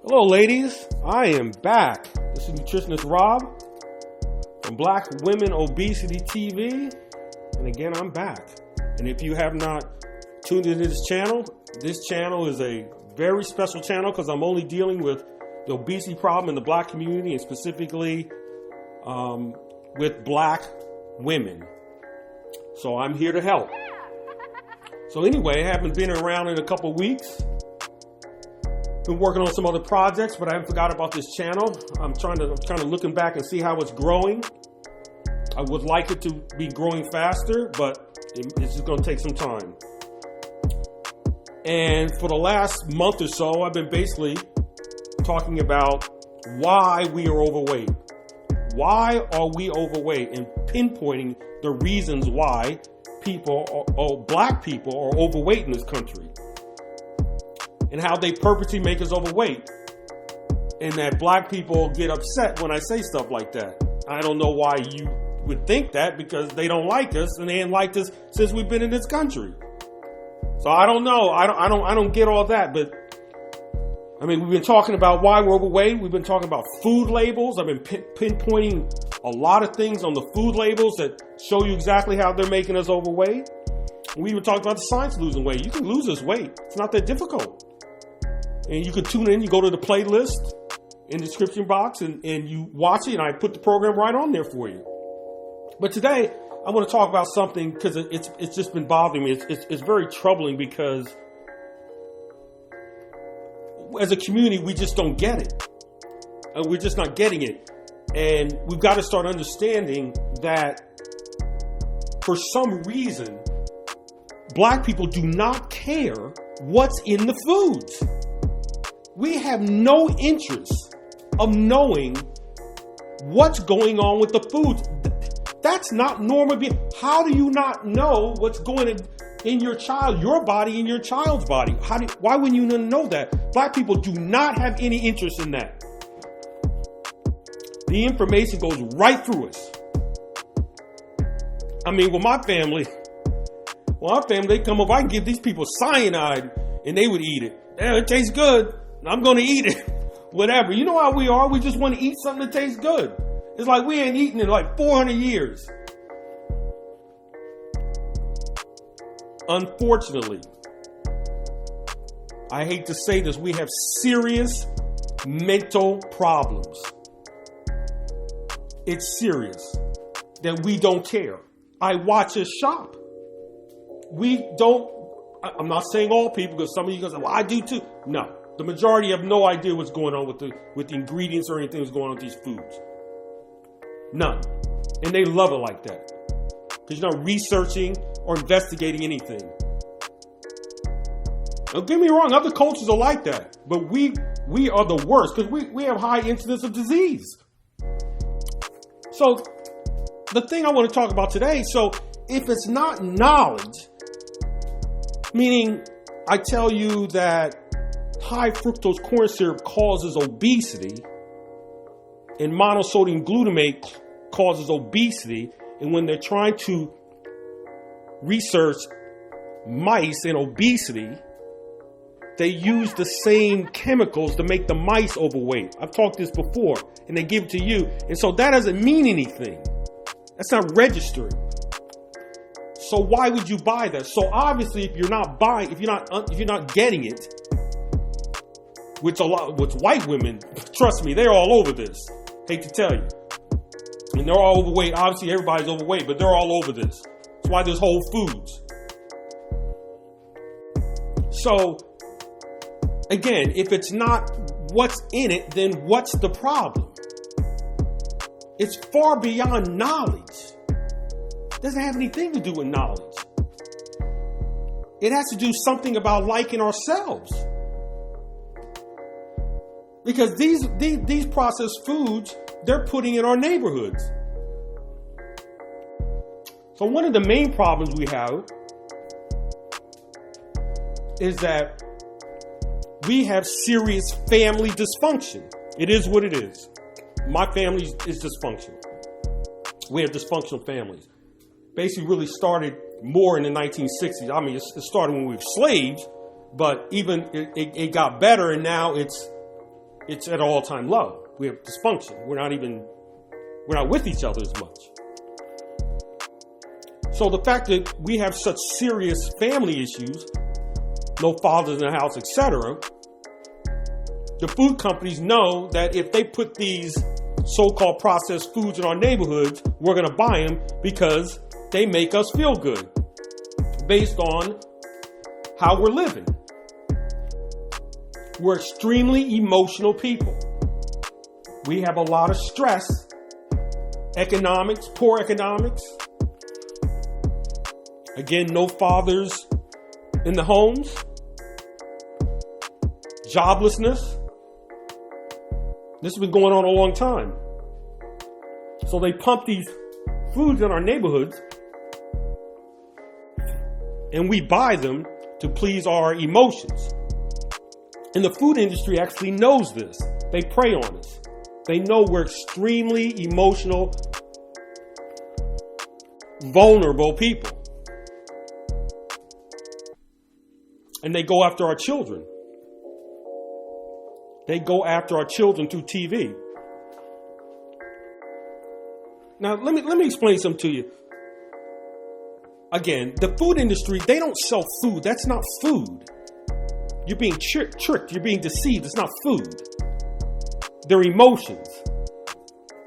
Hello, ladies. I am back. This is Nutritionist Rob from Black Women Obesity TV. And again, I'm back. And if you have not tuned into this channel is a very special channel because I'm only dealing with the obesity problem in the Black community and specifically with Black women. So I'm here to help. So anyway, I haven't been around in a couple weeks. Been working on some other projects, but I haven't forgot about this channel. I'm trying to looking back and see how it's growing. I would like it to be growing faster, but it's just going to take some time. And for the last month or so, I've been basically talking about why we are overweight. Why are we overweight? And pinpointing the reasons why Black people are overweight in this country. And how they purposely make us overweight. And that Black people get upset when I say stuff like that. I don't know why you would think that, because they don't like us and they ain't liked us since we've been in this country. So I don't know. I don't get all that. But I mean, we've been talking about why we're overweight. We've been talking about food labels. I've been pinpointing a lot of things on the food labels that show you exactly how they're making us overweight. We were talking about the science of losing weight. You can lose this weight. It's not that difficult. And you can tune in, you go to the playlist in the description box and you watch it, and I put the program right on there for you. But today, I want to talk about something because it's just been bothering me. It's very troubling because as a community, we just don't get it. We're just not getting it. And we've got to start understanding that for some reason, Black people do not care what's in the foods. We have no interest of knowing what's going on with the foods. That's not normal. How do you not know what's going in your child, your body, and your child's body? Why wouldn't you know that? Black people do not have any interest in that. The information goes right through us. I mean, with my family, they come over, I can give these people cyanide and they would eat it. Yeah, it tastes good. I'm going to eat it. Whatever. You know how we are? We just want to eat something that tastes good. It's like we ain't eaten in like 400 years. Unfortunately, I hate to say this, we have serious mental problems. It's serious that we don't care. I watch us shop. I'm not saying all people, because some of you guys say, well, I do too. No. The majority have no idea what's going on with the ingredients or anything that's going on with these foods. None. And they love it like that. Because you're not researching or investigating anything. Don't get me wrong, other cultures are like that. But we are the worst because we have high incidence of disease. So the thing I want to talk about today, so if it's not knowledge, meaning I tell you that high fructose corn syrup causes obesity and monosodium glutamate causes obesity, and when they're trying to research mice and obesity, they use the same chemicals to make the mice overweight. I've talked this before, and they give it to you, and so that doesn't mean anything. That's not registering. So why would you buy that? So obviously, if you're not getting it, with white women, trust me, they're all over this. Hate to tell you. And they're all overweight. Obviously, everybody's overweight, but they're all over this. That's why there's Whole Foods. So, again, if it's not what's in it, then what's the problem? It's far beyond knowledge. It doesn't have anything to do with knowledge. It has to do something about liking ourselves. Because these processed foods, they're putting in our neighborhoods. So one of the main problems we have is that we have serious family dysfunction. It is what it is. My family is dysfunctional. We have dysfunctional families. Basically really started more in the 1960s. I mean, it started when we were slaves, but even it got better, and now it's it's at an all-time low. We have dysfunction. We're not with each other as much. So the fact that we have such serious family issues, no fathers in the house, etc., the food companies know that if they put these so-called processed foods in our neighborhoods, we're going to buy them because they make us feel good based on how we're living. We're extremely emotional people. We have a lot of stress, economics, poor economics. Again, no fathers in the homes, joblessness. This has been going on a long time. So they pump these foods in our neighborhoods and we buy them to please our emotions. And the food industry actually knows this. They prey on us. They know we're extremely emotional, vulnerable people. And they go after our children. They go after our children through TV. Now, let me explain something to you. Again, the food industry, they don't sell food. That's not food. You're being tricked. You're being deceived. It's not food. They're emotions.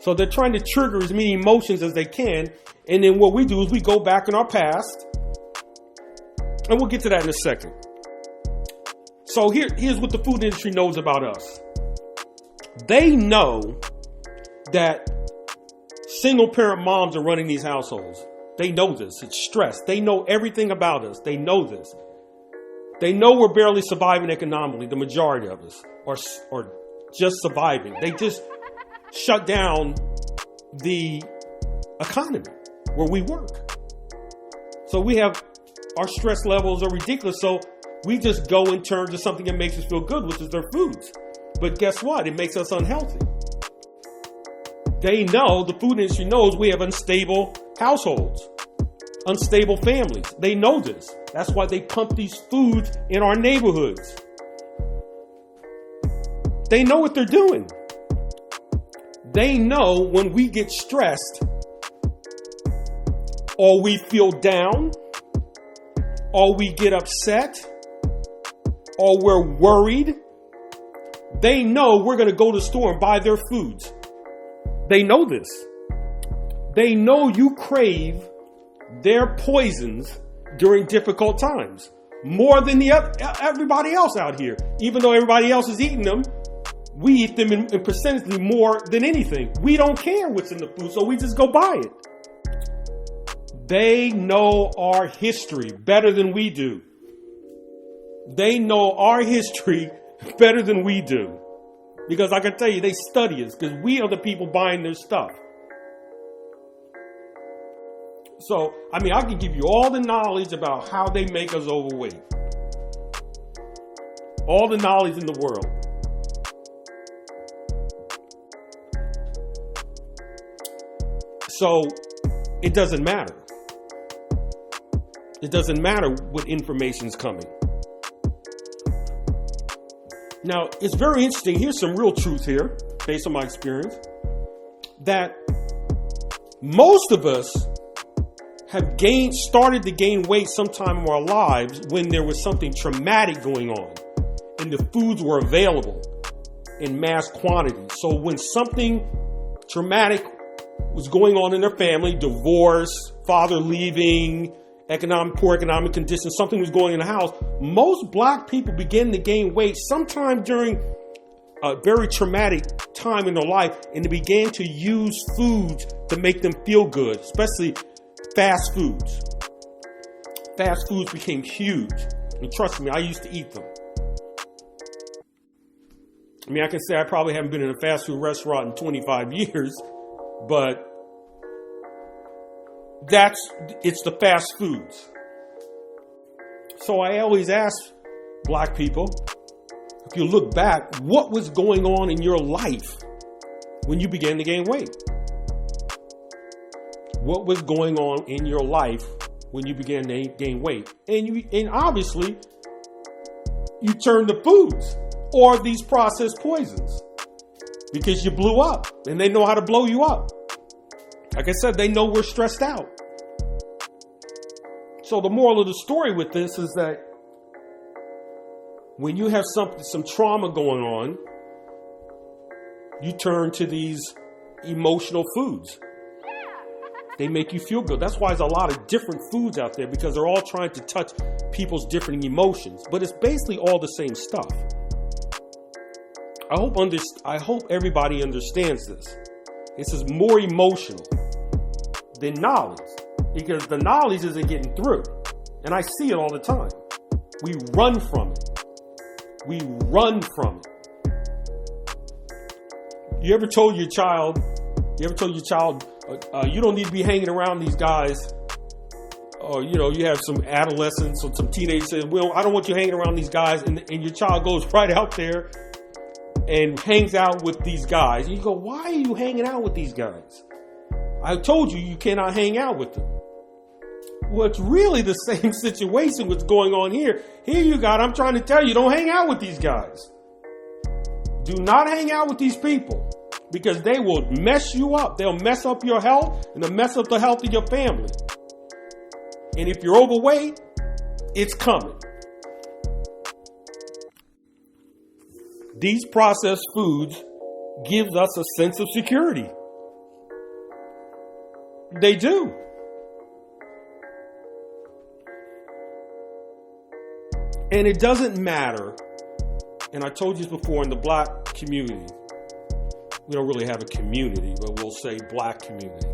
So they're trying to trigger as many emotions as they can. And then what we do is we go back in our past. And we'll get to that in a second. So here's what the food industry knows about us. They know that single parent moms are running these households. They know this. It's stress. They know everything about us. They know this. They know we're barely surviving economically. The majority of us are just surviving. They just shut down the economy where we work. So our stress levels are ridiculous. So we just go and turn to something that makes us feel good, which is their foods. But guess what? It makes us unhealthy. They know, the food industry knows we have unstable households, unstable families. They know this. That's why they pump these foods in our neighborhoods. They know what they're doing. They know when we get stressed or we feel down or we get upset or we're worried, they know we're going to go to the store and buy their foods. They know this. They know you crave their poisons during difficult times more than everybody else out here. Even though everybody else is eating them, we eat them in percentage more than anything. We don't care what's in the food, so we just go buy it. They know our history better than we do. They know our history better than we do. Because I can tell you, they study us because we are the people buying their stuff. So, I can give you all the knowledge about how they make us overweight. All the knowledge in the world. So, it doesn't matter. It doesn't matter what information's coming. Now, it's very interesting. Here's some real truth here, based on my experience, that most of us have started to gain weight sometime in our lives when there was something traumatic going on and the foods were available in mass quantity. So when something traumatic was going on in their family, divorce, father leaving, poor economic conditions, something was going in the house, most black people begin to gain weight sometime during a very traumatic time in their life, and they began to use foods to make them feel good, especially fast foods. Fast foods became huge. And trust me, I used to eat them. I can say I probably haven't been in a fast food restaurant in 25 years, but it's the fast foods. So I always ask black people, if you look back, what was going on in your life when you began to gain weight? What was going on in your life when you began to gain weight? And obviously, you turned to foods. or these processed poisons, because you blew up and they know how to blow you up. Like I said, they know we're stressed out. So the moral of the story with this is that when you have some trauma going on, you turn to these emotional foods. They make you feel good. That's why there's a lot of different foods out there, because they're all trying to touch people's different emotions. But it's basically all the same stuff. I hope everybody understands this. This is more emotional than knowledge, because the knowledge isn't getting through. And I see it all the time. We run from it. We run from it. You ever told your child, you don't need to be hanging around these guys? Or, you have some adolescents or some teenagers saying, well, I don't want you hanging around these guys. And your child goes right out there and hangs out with these guys. And you go, why are you hanging out with these guys? I told you cannot hang out with them. Well, it's really the same situation what's going on here. I'm trying to tell you, don't hang out with these guys. Do not hang out with these people, because they will mess you up. They'll mess up your health, and they'll mess up the health of your family. And if you're overweight, it's coming. These processed foods gives us a sense of security. They do. And it doesn't matter. And I told you this before, in the black community, we don't really have a community, but we'll say black community,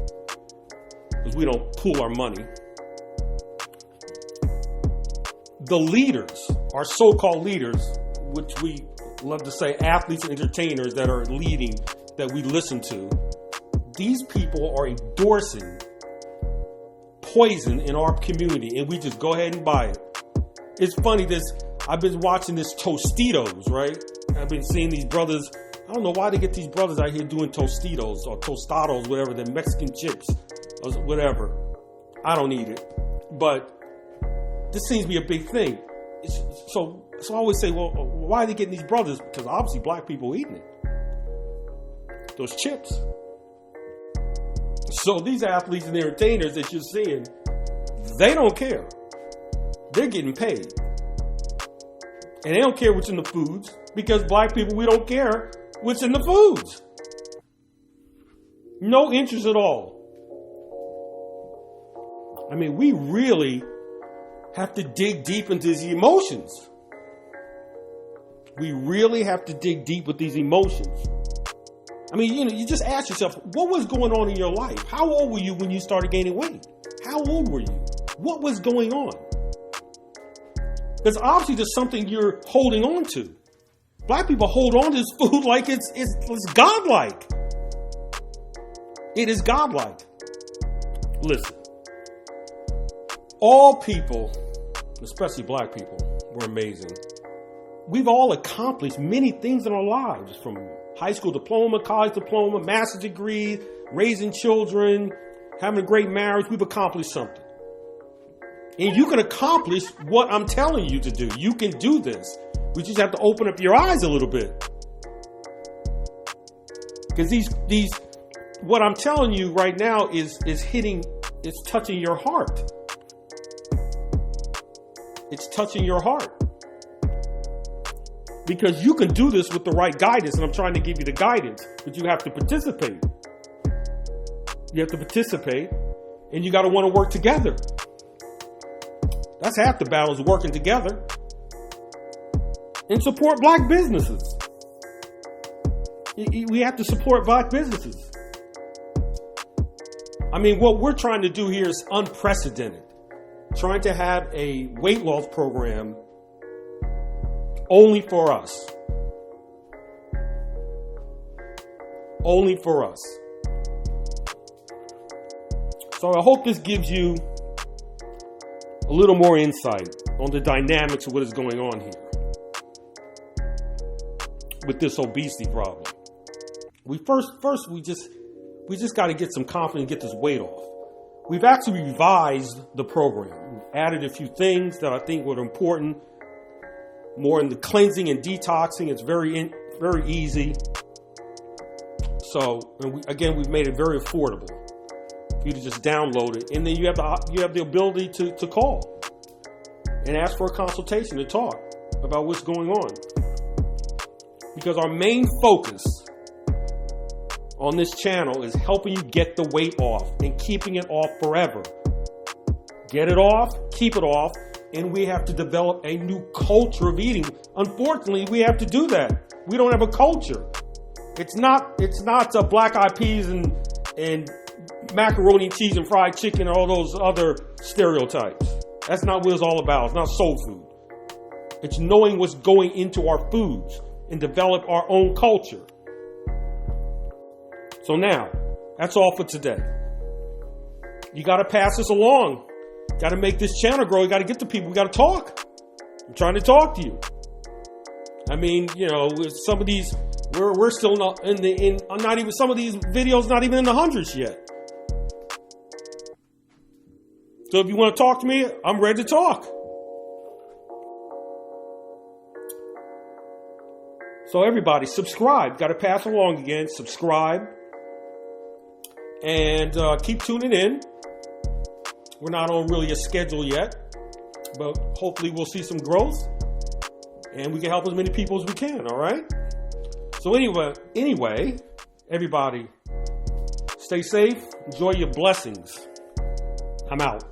because we don't pool our money. The leaders, our so-called leaders, which we love to say athletes and entertainers that are leading, that we listen to, these people are endorsing poison in our community, and we just go ahead and buy it. It's funny, I've been watching this Tostitos, right? I've been seeing these brothers. I don't know why they get these brothers out here doing Tostitos or Tostados, whatever, the Mexican chips, or whatever. I don't eat it. But this seems to be a big thing. So I always say, well, why are they getting these brothers? Because obviously black people eating it. Those chips. So these athletes and entertainers that you're seeing, they don't care. They're getting paid. And they don't care what's in the foods, because black people, we don't care what's in the foods. No interest at all. I mean, we really have to dig deep into these emotions. We really have to dig deep with these emotions. I mean, you just ask yourself, what was going on in your life? How old were you when you started gaining weight? How old were you? What was going on? Because obviously there's something you're holding on to. Black people hold on to this food like it's godlike. It is godlike. Listen, all people, especially black people, were amazing. We've all accomplished many things in our lives, from high school diploma, college diploma, master's degree, raising children, having a great marriage. We've accomplished something. And you can accomplish what I'm telling you to do. You can do this. We just have to open up your eyes a little bit. Because these what I'm telling you right now is touching your heart. It's touching your heart. Because you can do this with the right guidance, and I'm trying to give you the guidance, but you have to participate. You have to participate, and you got to want to work together. That's half the battle, is working together. And support black businesses. We have to support black businesses. I mean, what we're trying to do here is unprecedented. Trying to have a weight loss program only for us. Only for us. So I hope this gives you a little more insight on the dynamics of what is going on here with this obesity problem. We just got to get some confidence and get this weight off. We've actually revised the program. We've added a few things that I think were important. more in the cleansing and detoxing. It's very easy. So, and we've made it very affordable for you to just download it. And then you have the ability to call and ask for a consultation to talk about what's going on. Because our main focus on this channel is helping you get the weight off and keeping it off forever. Get it off, keep it off, and we have to develop a new culture of eating. Unfortunately, we have to do that. We don't have a culture. It's not black eyed peas and macaroni and cheese and fried chicken and all those other stereotypes. That's not what it's all about. It's not soul food. It's knowing what's going into our foods and develop our own culture. So now, that's all for today. You got to pass this along. Got to make this channel grow. You got to get to people. We got to talk. I'm trying to talk to you. I mean, with some of these, we're still not not even some of these videos, not even in the hundreds yet. So if you want to talk to me, I'm ready to talk. So everybody, subscribe. Got to pass along again. Subscribe. And keep tuning in. We're not on really a schedule yet, but hopefully we'll see some growth and we can help as many people as we can, all right? So anyway, everybody, stay safe. Enjoy your blessings. I'm out.